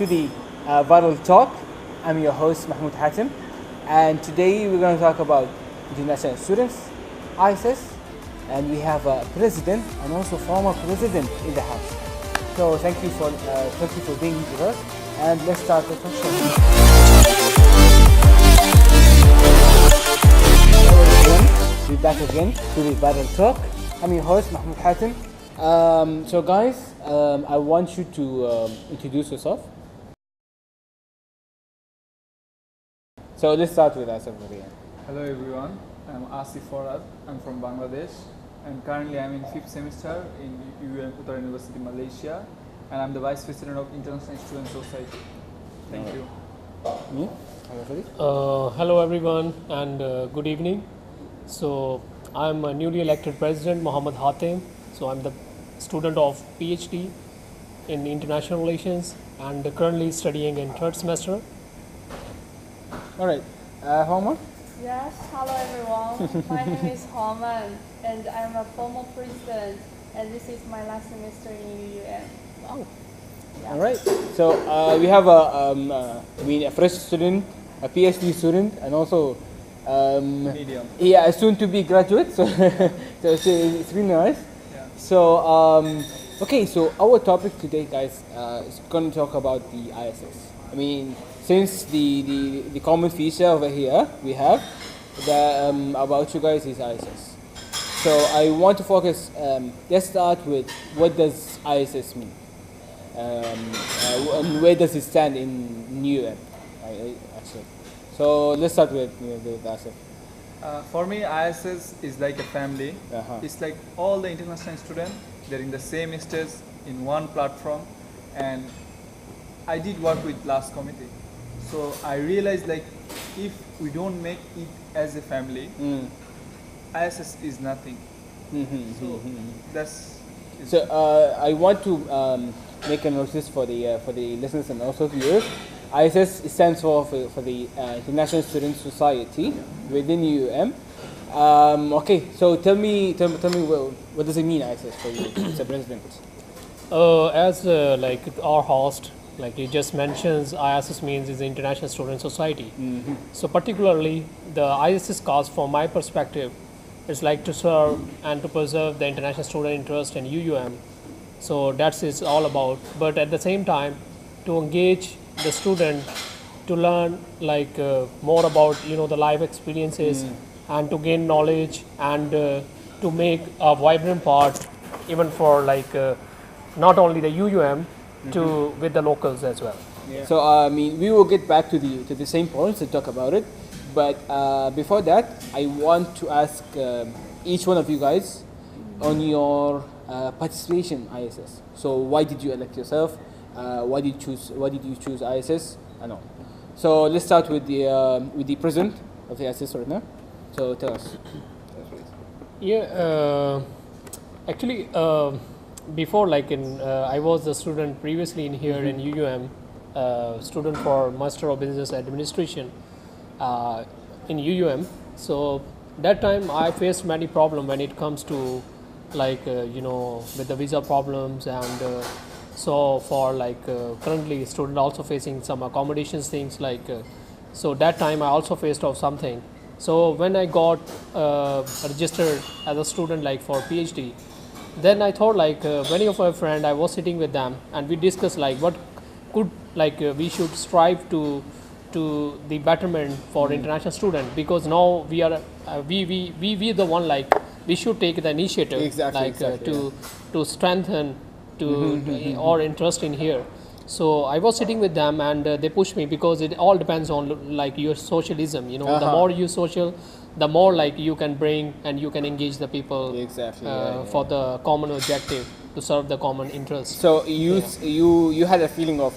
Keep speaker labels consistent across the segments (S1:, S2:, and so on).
S1: the Viral Talk. I'm your host Mahmoud Hatim, and today we're going to talk about international students, ISIS, and we have a president and also former president in the house. So thank you for being with us, and let's start the question. Hello everyone, we're back again to the Viral Talk. I'm your host Mahmoud Hatim. So guys, I want you to introduce yourself. So let's start with Asif Maria.
S2: Hello everyone, I'm Asif Farad. I'm from Bangladesh and currently I'm in 5th semester in UUM Uttar University, Malaysia, and I'm the Vice President of International Student Society. Thank you.
S1: Me? Hello,
S3: Hello everyone and good evening. So I'm a newly elected President Mohammed Hatem. So I'm the student of PhD in International Relations and currently studying in 3rd semester.
S1: All right, Homer?
S4: Yes, hello everyone. My name is Homan and I'm a former president and this is my last semester in UUM.
S1: Oh.
S4: Yeah.
S1: All right. So we have a fresh student, a PhD student, and also
S2: Medium.
S1: a soon-to-be graduate. So, it's really nice.
S2: Yeah.
S1: So okay. So our topic today, guys, is going to talk about the ISS. I mean, since the common feature over here we have the about you guys is ISS. So I want to focus. Let's start with what does ISS mean, and where does it stand in UUM? Actually, so let's start with Asif.
S2: For me, ISS is like a family.
S1: Uh-huh.
S2: It's like all the international students, they're in the same stage in one platform, and I did work with last committee. So I realized like if we don't make it as a family, ISS is nothing. So that's.
S1: So I want to make a notice for the listeners and also viewers. ISS stands for the International Student Society within UUM. Okay, so tell me what does it mean ISS for you as a president?
S3: As like our host, like you just mentioned, ISS means is the International Student Society. So particularly the ISS cause, from my perspective, is like to serve and to preserve the international student interest in UUM. So that's it's all about. But at the same time, to engage the student to learn like more about the life experiences and to gain knowledge and to make a vibrant part even for like not only the UUM to with the locals as well.
S1: Yeah. So I mean, we will get back to the same points to talk about it, but before that, I want to ask each one of you guys on your participation ISS. So why did you elect yourself? Why did you choose ISS? I know. So let's start with the president of the ISS right now. So tell us.
S3: Yeah, actually, before like I was a student previously in here in UUM, student for Master of Business Administration in UUM. So that time I faced many problems when it comes to like with the visa problems and so for like currently student also facing some accommodations things like so that time I also faced of something. So when I got registered as a student like for PhD, then I thought like many of my friends, I was sitting with them and we discussed like what could like we should strive to the betterment for international student, because now we are we the one like we should take the initiative to strengthen to our interest in here. So I was sitting with them and they pushed me, because it all depends on like your socialism, the more you social, the more like you can bring and you can engage the people for the common objective to serve the common interest.
S1: So you had a feeling of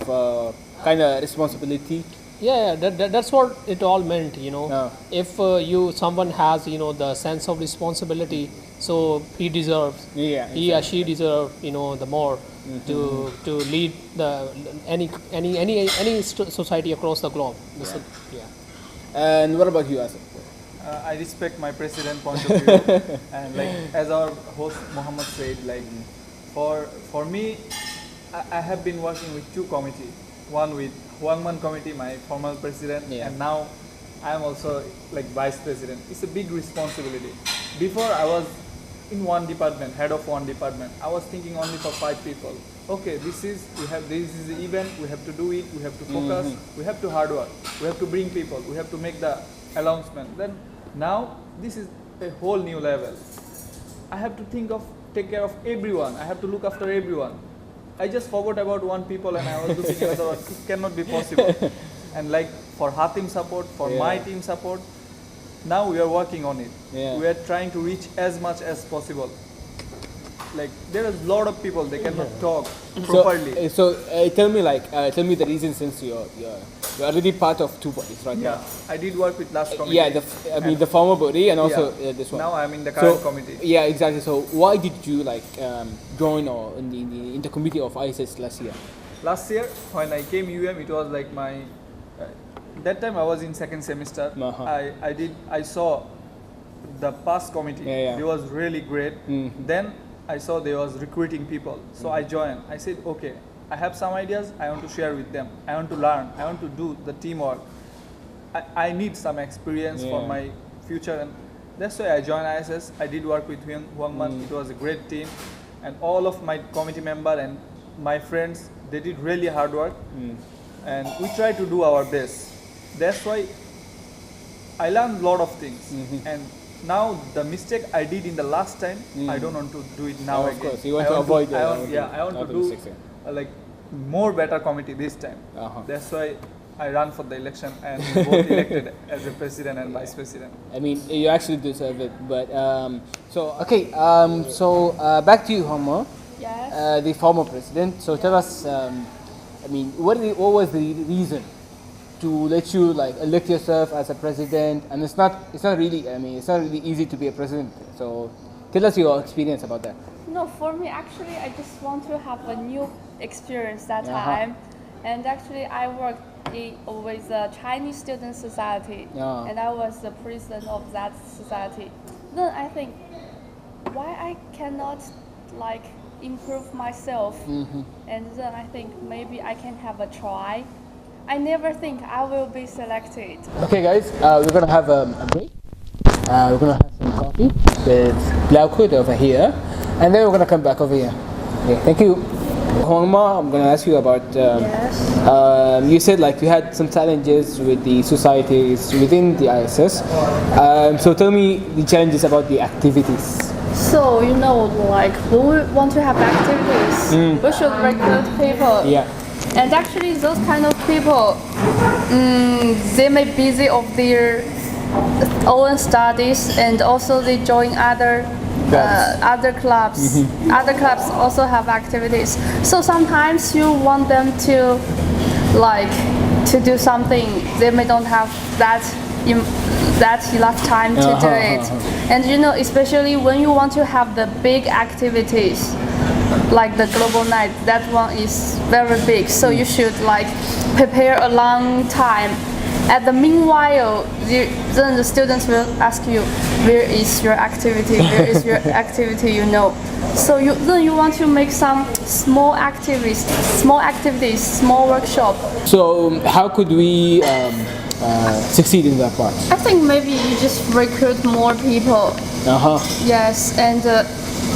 S1: kind of responsibility.
S3: Yeah, that's what it all meant, If someone has, the sense of responsibility, so he deserves, he or she deserves, the more to lead the any society across the globe. Yeah.
S1: And what about you, Asif?
S2: I respect my president point of view, and like as our host Muhammad said, like for me, I have been working with two committees. one with Huangman committee, my former president,
S1: Yeah.
S2: and now I am also like vice president. It's a big responsibility. Before I was in one department, head of one department. I was thinking only for 5 people. Okay, this is the event, we have to do it, we have to focus, we have to hard work, we have to bring people, we have to make the announcement. Then now this is a whole new level. I have to take care of everyone. I have to look after everyone. I just forgot about one people and I was looking at it cannot be possible. And like for Hatim support, for my team support, now we are working on it.
S1: Yeah.
S2: We are trying to reach as much as possible. Like there is a lot of people, they cannot talk properly.
S1: So tell me the reason, since you're already part of 2 bodies right now.
S2: Yeah, I did work with last committee.
S1: Yeah, the former body and also
S2: Yeah.
S1: this one.
S2: Now I'm in the current
S1: So,
S2: committee.
S1: Yeah, exactly. So why did you join or in the committee of ISS last year?
S2: Last year when I came UM, it was like my that time I was in second semester. I saw the past committee.
S1: Yeah.
S2: It was really great. Then I saw they was recruiting people, so I joined. I said, okay, I have some ideas, I want to share with them, I want to learn, I want to do the teamwork. I need some experience for my future, and that's why I joined ISS. I did work with Huangman. It was a great team, and all of my committee member and my friends, they did really hard work, and we tried to do our best. That's why I learned a lot of things, and now the mistake I did in the last time, I don't want to do it now again.
S1: Of course, you want to avoid
S2: I want to do like more better committee this time. That's why I ran for the election and both elected as a president and vice president.
S1: I mean, you actually deserve it. But back to you, Homer.
S4: Yes.
S1: The former president. So tell us, what was the reason to let you elect yourself as a president? And it's not really easy to be a president. So tell us your experience about that.
S4: No, for me, actually, I just want to have a new experience that time. And actually, I worked with the Chinese Student Society, and I was the president of that society. Then I think, why I cannot improve myself? And then I think maybe I can have a try. I never think I will be selected.
S1: Okay, guys, we're gonna have a break. We're gonna have some coffee with Blaukut over here, and then we're gonna come back over here. Okay, thank you. Hongma, I'm gonna ask you about.
S4: Yes.
S1: You said you had some challenges with the societies within the ISS. So tell me the challenges about the activities.
S4: So when we want to have activities, we should recruit people.
S1: Yeah.
S4: And actually, those kind of people, they may be busy of their own studies, and also they join other clubs. Other clubs also have activities. So sometimes you want them to do something, they may don't have that enough time to do it. And especially when you want to have the big activities, like the global night, that one is very big, so you should prepare a long time. At the meanwhile, then the students will ask you, where is your activity? Where is your activity? So then you want to make some small activities, small workshop.
S1: So how could we succeed in that part?
S4: I think maybe you just recruit more people. Yes, and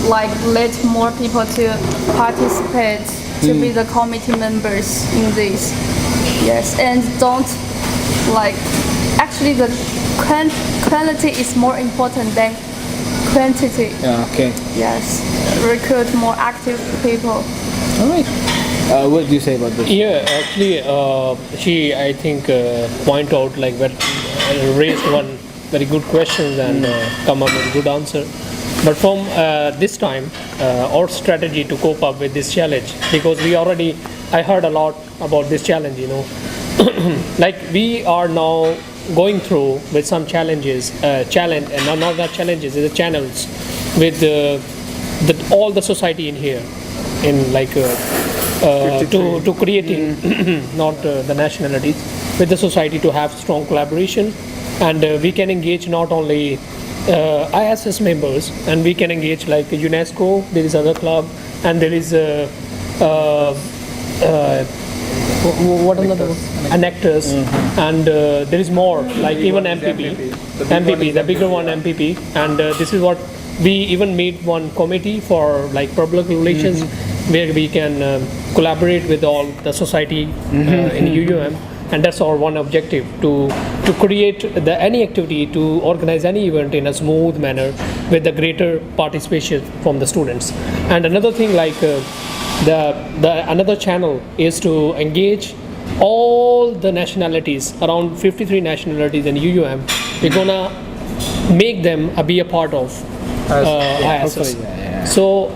S4: let more people to participate, to be the committee members in this. Yes, and don't actually the quality is more important than quantity.
S1: Okay.
S4: Yes, recruit more active people.
S1: All right. What do you say about this?
S3: Yeah, actually, she I think point out raised one very good question and come up with a good answer. But from this time, our strategy to cope up with this challenge, because I heard a lot about this challenge, we are now going through with some challenges, and not that challenges, the channels with all the society in here, in to creating not the nationalities, with the society to have strong collaboration, and we can engage not only ISS members, and we can engage UNESCO, there is other club, and there is what another one? Annectors, and there is more, like even MPP, the bigger one MPP, and this is what we even made one committee for like public relations, where we can collaborate with all the society in UUM, and that's our one objective, to create any activity, to organize any event in a smooth manner with the greater participation from the students. And another thing, like the another channel is to engage all the nationalities, around 53 nationalities in UUM. We're gonna make them be a part of ISS. So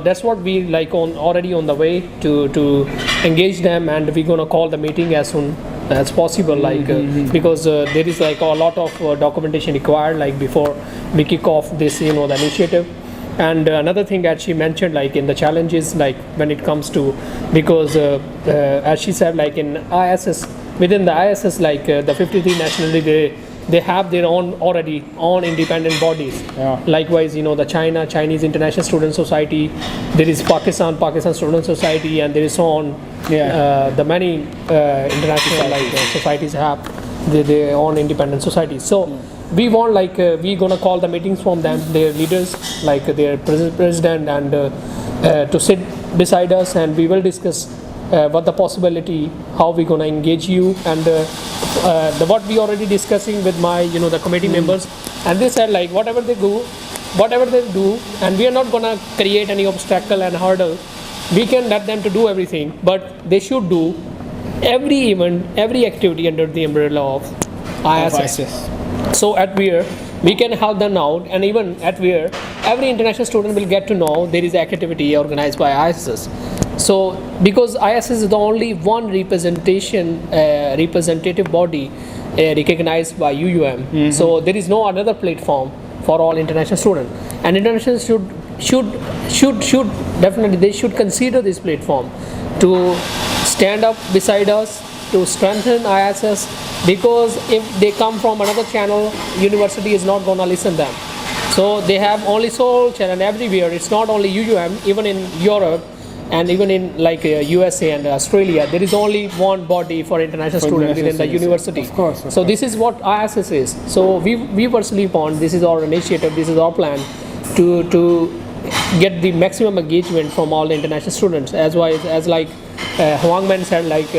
S3: that's what we like already on the way to engage them, and we're gonna call the meeting as soon as possible, like because there is like a lot of documentation required, like before we kick off this, the initiative. And another thing that she mentioned, like in the challenges, like when it comes to, because as she said, like in ISS, within the ISS, like the 53 nationality, they have their own independent bodies. Likewise, the Chinese International Student Society, there is Pakistan Student Society, and there is so on. The many international societies have their own independent societies. So we want, like we gonna call the meetings from them, their leaders, like their president, and to sit beside us, and we will discuss what the possibility, how we gonna engage you, and what we already discussing with my the committee members, and they said like whatever they do, and we are not gonna create any obstacle and hurdle. We can let them to do everything, but they should do every event, every activity under the umbrella of ISS. So at WEAR, we can help them out, and even at WEAR, every international student will get to know there is activity organized by ISS. So because ISS is the only one representative body recognized by UUM, so there is no another platform for all international students, and international should definitely, they should consider this platform to stand up beside us to strengthen ISS, because if they come from another channel, university is not gonna listen them. So they have only sole channel everywhere. It's not only UUM, even in Europe and even in like USA and Australia, there is only one body for international students within the university.
S1: Of course.
S3: So this is what ISS is. So we personally want, this is our initiative, this is our plan to get the maximum engagement from all the international students. As like Huang Man said, like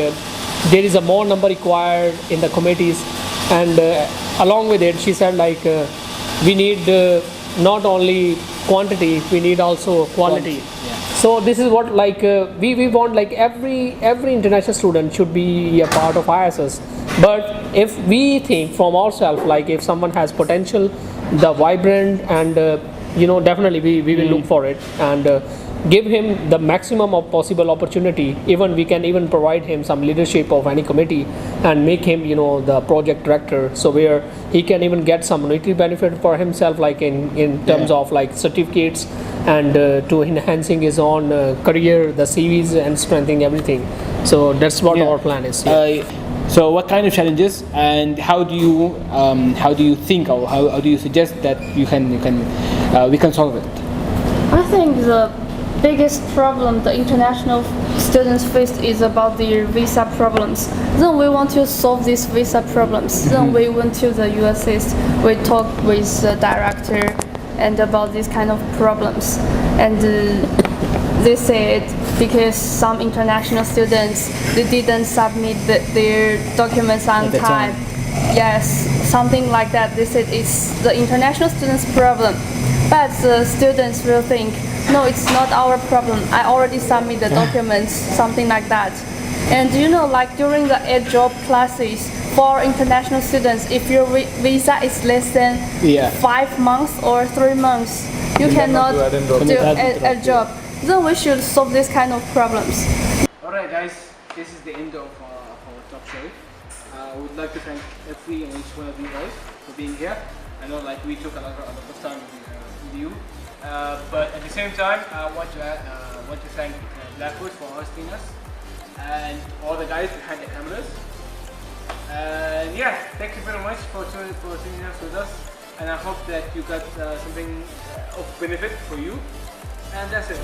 S3: there is a more number required in the committees, and along with it, she said like we need not only quantity, we need also quality. So this is what like we want, like every international student should be a part of ISS. But if we think from ourselves, like if someone has potential, the vibrant, and definitely we will look for it and give him the maximum of possible opportunity. Even we can even provide him some leadership of any committee and make him the project director, so where he can even get some monetary benefit for himself, like in terms of like certificates, and to enhancing his own career, the CVs, and strengthening everything. So that's what our plan is.
S1: So what kind of challenges, and how do you think, or how do you suggest that we can solve it?
S4: I think the biggest problem the international students face is about their visa problems. Then we want to solve these visa problems. Then we went to the USA. We talked with the director and about these kind of problems. And they said because some international students, they didn't submit their documents on time. Yes, something like that. They said it's the international students' problem. But the students will think, no, it's not our problem. I already submit the documents, something like that. And like during the job classes for international students, if your visa is less than 5 months or 3 months, you cannot do a job. Then we should solve this kind of problems.
S1: Alright guys, this is the end of our talk show. I would like to thank every and each one of you guys for being here. I know like we took a lot of time with you, but at the same time I want to thank Blackwood for hosting us, and all the guys behind the cameras. And yeah, thank you very much for tuning us with us, and I hope that you got something of benefit for you. And that's it.